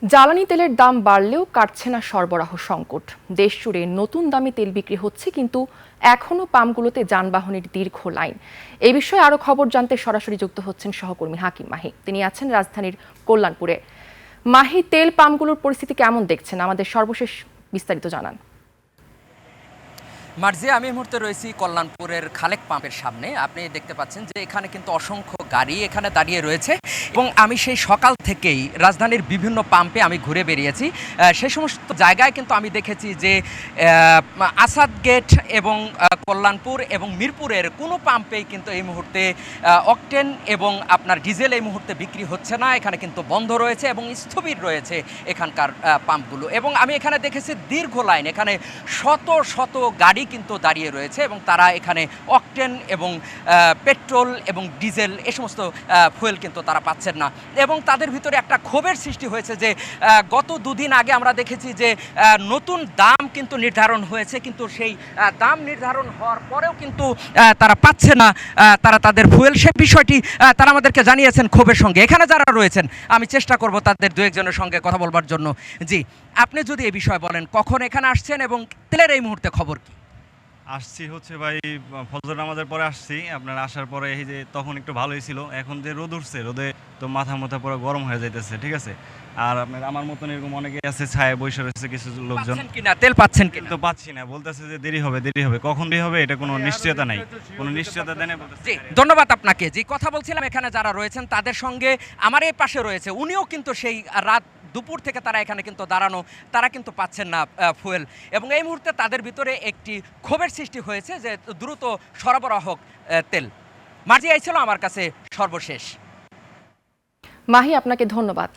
জ্বালানি তেলের দাম বাড়লেও কাটছে না সরবরাহ সংকট। দেশ জুড়ে নতুন দামে তেল বিক্রি হচ্ছে, কিন্তু এখনো পাম্পগুলোতে যানবাহনের দীর্ঘ লাইন। এই বিষয়ে আরো খবর জানতে সরাসরি যুক্ত হচ্ছেন সহকর্মী হাকিম মাহি। তিনি আছেন রাজধানীর কল্যাণপুরে। মাহি, তেল পাম্পগুলোর পরিস্থিতি কেমন দেখছেন? আমাদের সর্বশেষ বিস্তারিত জানান। মার্জিয়া, আমি এই মুহূর্তে রয়েছি কল্যাণপুরের খালেক পাম্পের সামনে। আপনি দেখতে পাচ্ছেন যে এখানে কিন্তু অসংখ্য গাড়ি এখানে দাঁড়িয়ে রয়েছে এবং আমি সেই সকাল থেকেই রাজধানীর বিভিন্ন পাম্পে আমি ঘুরে বেরিয়েছি। সেই সমস্ত জায়গায় কিন্তু আমি দেখেছি যে আসাদ গেট এবং কল্যাণপুর এবং মিরপুরের কোনো পাম্পেই কিন্তু এই মুহূর্তে অকটেন এবং আপনার ডিজেল এই মুহূর্তে বিক্রি হচ্ছে না। এখানে কিন্তু বন্ধ রয়েছে এবং স্থবির রয়েছে এখানকার পাম্পগুলো। এবং আমি এখানে দেখেছি দীর্ঘ লাইন, এখানে শত শত গাড়ি কিন্তু দাঁড়িয়ে রয়েছে এবং তারা এখানে অকটেন এবং পেট্রোল এবং ডিজেল এ সমস্ত ফুয়েল কিন্তু তারা পাচ্ছেন না। এবং তাদের ভিতরে একটা ক্ষোভের সৃষ্টি হয়েছে যে গত দুদিন আগে আমরা দেখেছি যে নতুন দাম কিন্তু নির্ধারণ হয়েছে, কিন্তু সেই দাম নির্ধারণ হওয়ার পরেও কিন্তু তারা পাচ্ছে না তারা তাদের ফুয়েল। সে বিষয়টি তারা আমাদেরকে জানিয়েছেন ক্ষোভের সঙ্গে। এখানে যারা রয়েছেন আমি চেষ্টা করব তাদের দু একজনের সঙ্গে কথা বলবার জন্য। জি, আপনি যদি এই বিষয়ে বলেন, কখন এখানে আসছেন এবং তেলের এই মুহূর্তে খবর কি? আসছি হচ্ছে ভাই, ফজর নামাজের পরে আসছি। আপনার আসার পরে এই যে তখন একটু ভালোই ছিল, এখন যে রোদ উঠছে, রোদে তো মাথা পুরো গরম হয়ে যাইতেছে, ঠিক আছে। আর আপনার আমার মতন এরকম অনেকে আছে ছায়া বসে রয়েছে কিছু লোকজন, কিনা তেল পাচ্ছেন কিনা তো পাচ্ছি না, বলতেছে যে দেরি হবে। কখন দেরি হবে এটা কোনো নিশ্চয়তা নাই, কোনো নিশ্চয়তা দেয় না। জি, ধন্যবাদ আপনাকে। যে কথা বলছিলাম, এখানে যারা রয়েছেন তাদের সঙ্গে আমার এই পাশে রয়েছে, উনিও কিন্তু সেই রাত দুপুর থেকে তারা এখানে কিন্তু দাঁড়ানো, তারা কিন্তু পাচ্ছেন না ফুয়েল। এবং এই মুহূর্তে তাদের ভিতরে একটি ক্ষোভের সৃষ্টি হয়েছে যে দ্রুত সরবরাহ হোক তেল। মাঝি এই ছিল আমার কাছে সর্বশেষ। মাহি, আপনাকে ধন্যবাদ।